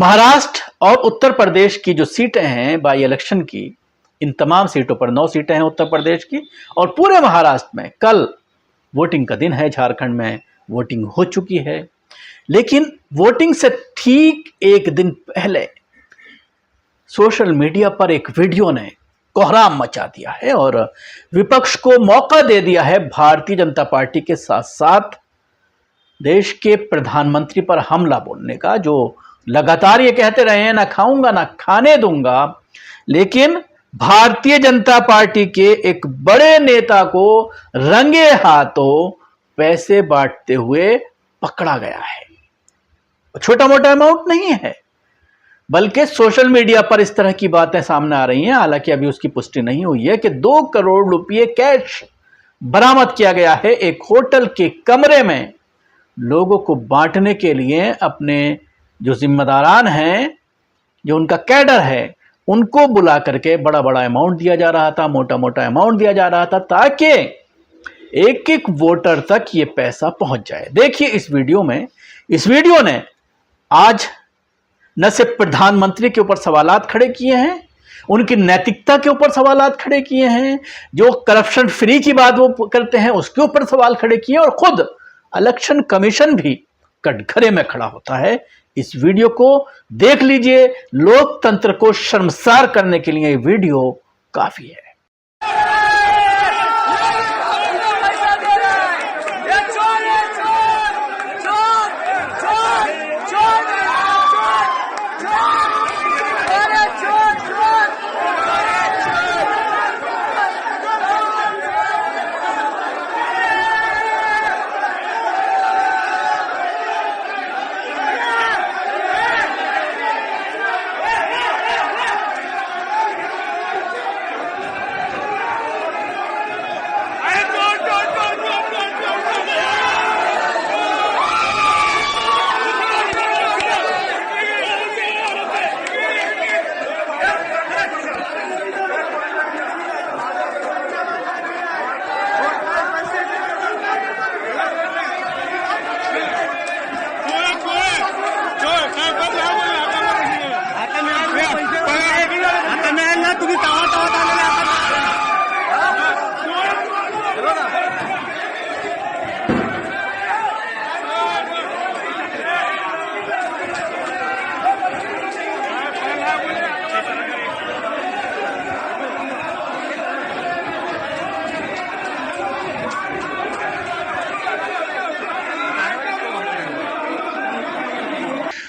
महाराष्ट्र और उत्तर प्रदेश की जो सीटें हैं बाई इलेक्शन की, इन तमाम सीटों पर 9 सीटें हैं उत्तर प्रदेश की, और पूरे महाराष्ट्र में कल वोटिंग का दिन है। झारखंड में वोटिंग हो चुकी है, लेकिन वोटिंग से ठीक एक दिन पहले सोशल मीडिया पर एक वीडियो ने कोहराम मचा दिया है और विपक्ष को मौका दे दिया है भारतीय जनता पार्टी के साथ साथ देश के प्रधानमंत्री पर हमला बोलने का, जो लगातार ये कहते रहे हैं ना खाऊंगा ना खाने दूंगा, लेकिन भारतीय जनता पार्टी के एक बड़े नेता को रंगे हाथों पैसे बांटते हुए पकड़ा गया है। छोटा मोटा अमाउंट नहीं है, बल्कि सोशल मीडिया पर इस तरह की बातें सामने आ रही हैं, हालांकि अभी उसकी पुष्टि नहीं हुई है, कि 2 करोड़ रुपए कैश बरामद किया गया है एक होटल के कमरे में लोगों को बांटने के लिए। अपने जो जिम्मेदारान हैं, जो उनका कैडर है, उनको बुला करके बड़ा बड़ा अमाउंट दिया जा रहा था, मोटा मोटा अमाउंट दिया जा रहा था, ताकि एक एक वोटर तक ये पैसा पहुंच जाए। देखिए इस वीडियो में, इस वीडियो ने आज न सिर्फ प्रधानमंत्री के ऊपर सवालात खड़े किए हैं, उनकी नैतिकता के ऊपर सवालात खड़े किए हैं, जो करप्शन फ्री की बात वो करते हैं उसके ऊपर सवाल खड़े किए, और खुद इलेक्शन कमीशन भी कटघरे में खड़ा होता है। इस वीडियो को देख लीजिए, लोकतंत्र को शर्मसार करने के लिए ये वीडियो काफी है।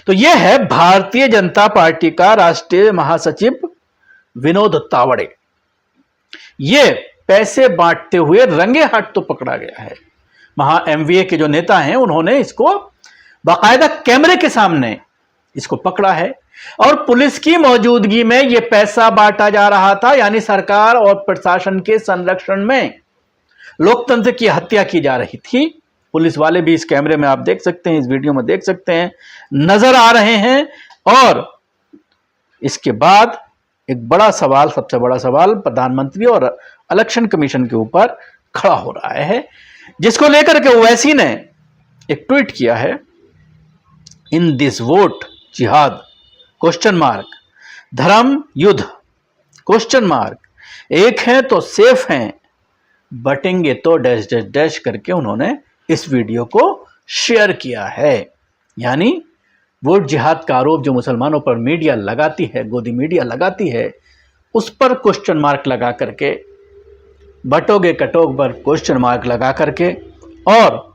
तो यह है भारतीय जनता पार्टी का राष्ट्रीय महासचिव विनोद तावड़े। ये पैसे बांटते हुए रंगे हाथ तो पकड़ा गया है। एमवीए के जो नेता हैं उन्होंने इसको बाकायदा कैमरे के सामने इसको पकड़ा है, और पुलिस की मौजूदगी में यह पैसा बांटा जा रहा था, यानी सरकार और प्रशासन के संरक्षण में लोकतंत्र की हत्या की जा रही थी। पुलिस वाले भी इस कैमरे में आप देख सकते हैं, इस वीडियो में देख सकते हैं, नजर आ रहे हैं। और इसके बाद एक बड़ा सवाल, सबसे बड़ा सवाल प्रधानमंत्री और इलेक्शन कमीशन के ऊपर खड़ा हो रहा है, जिसको लेकर के ओवैसी ने एक ट्वीट किया है, इन दिस वोट जिहाद क्वेश्चन मार्क, धर्म युद्ध क्वेश्चन मार्क, एक है तो सेफ हैं, बटेंगे तो डैश डैश डैश करके उन्होंने इस वीडियो को शेयर किया है। यानी वोट जिहाद का आरोप जो मुसलमानों पर मीडिया लगाती है, गोदी मीडिया लगाती है, उस पर क्वेश्चन मार्क लगा करके, बटोगे कटोग पर क्वेश्चन मार्क लगा करके, और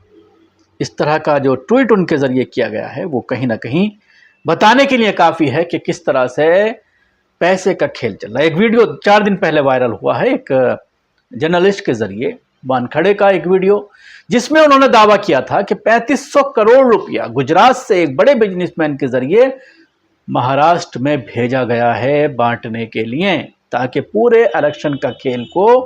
इस तरह का जो ट्वीट उनके जरिए किया गया है वो कहीं ना कहीं बताने के लिए काफी है कि किस तरह से पैसे का खेल चल रहा है। एक वीडियो 4 दिन पहले वायरल हुआ है एक जर्नलिस्ट के जरिए, वानखड़े का एक वीडियो, जिसमें उन्होंने दावा किया था कि 3500 करोड़ रुपया गुजरात से एक बड़े बिजनेसमैन के जरिए महाराष्ट्र में भेजा गया है बांटने के लिए, ताकि पूरे इलेक्शन का खेल को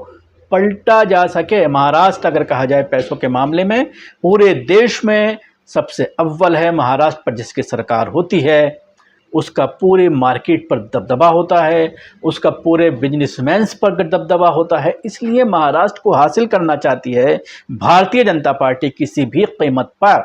पलटा जा सके। महाराष्ट्र अगर कहा जाए पैसों के मामले में पूरे देश में सबसे अव्वल है। महाराष्ट्र पर जिसकी सरकार होती है उसका पूरे मार्केट पर दबदबा होता है, उसका पूरे बिजनेसमैन्स पर दबदबा होता है। इसलिए महाराष्ट्र को हासिल करना चाहती है भारतीय जनता पार्टी किसी भी कीमत पर,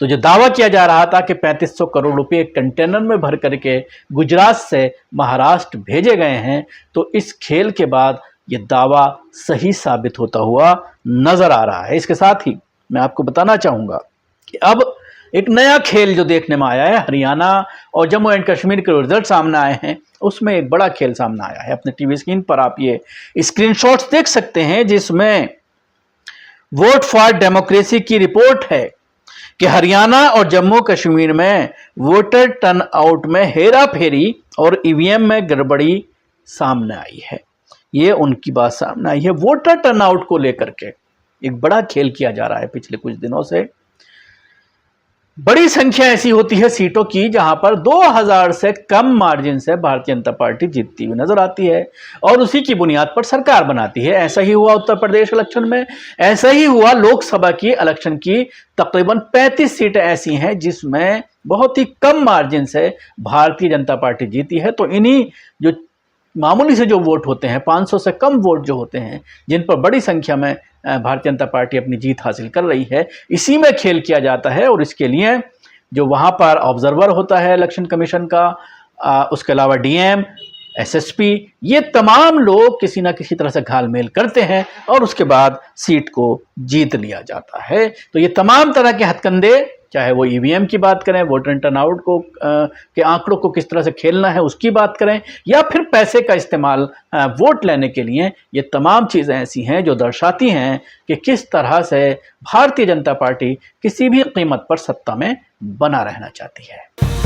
तो जो दावा किया जा रहा था कि 3500 करोड़ रुपए कंटेनर में भर करके गुजरात से महाराष्ट्र भेजे गए हैं, तो इस खेल के बाद ये दावा सही साबित होता हुआ नजर आ रहा है। इसके साथ ही मैं आपको बताना चाहूंगा कि अब एक नया खेल जो देखने में आया है, हरियाणा और जम्मू एंड कश्मीर के रिजल्ट सामने आए हैं, उसमें एक बड़ा खेल सामने आया है। अपने टीवी स्क्रीन पर आप ये स्क्रीनशॉट्स देख सकते हैं, जिसमें वोट फॉर डेमोक्रेसी की रिपोर्ट है कि हरियाणा और जम्मू कश्मीर में वोटर टर्नआउट में हेरा फेरी और ईवीएम में गड़बड़ी सामने आई है। ये उनकी बात सामने आई है। वोटर टर्नआउट को लेकर के एक बड़ा खेल किया जा रहा है पिछले कुछ दिनों से। बड़ी संख्या ऐसी होती है सीटों की जहां पर 2000 से कम मार्जिन से भारतीय जनता पार्टी जीतती हुई नजर आती है और उसी की बुनियाद पर सरकार बनाती है। ऐसा ही हुआ उत्तर प्रदेश इलेक्शन में, ऐसा ही हुआ लोकसभा की इलेक्शन की। तकरीबन 35 सीटें ऐसी हैं जिसमें बहुत ही कम मार्जिन से भारतीय जनता पार्टी जीती है। तो इन्हीं जो मामूली से जो वोट होते हैं, 500 से कम वोट जो होते हैं, जिन पर बड़ी संख्या में भारतीय जनता पार्टी अपनी जीत हासिल कर रही है, इसी में खेल किया जाता है। और इसके लिए जो वहां पर ऑब्जर्वर होता है इलेक्शन कमीशन का, उसके अलावा डीएम, एसएसपी, ये तमाम लोग किसी ना किसी तरह से घालमेल करते हैं और उसके बाद सीट को जीत लिया जाता है। तो ये तमाम तरह के हथकंडे, चाहे वो ईवीएम की बात करें, वोटर टर्नआउट को के आंकड़ों को किस तरह से खेलना है उसकी बात करें, या फिर पैसे का इस्तेमाल वोट लेने के लिए, ये तमाम चीज़ें ऐसी हैं जो दर्शाती हैं कि किस तरह से भारतीय जनता पार्टी किसी भी कीमत पर सत्ता में बना रहना चाहती है।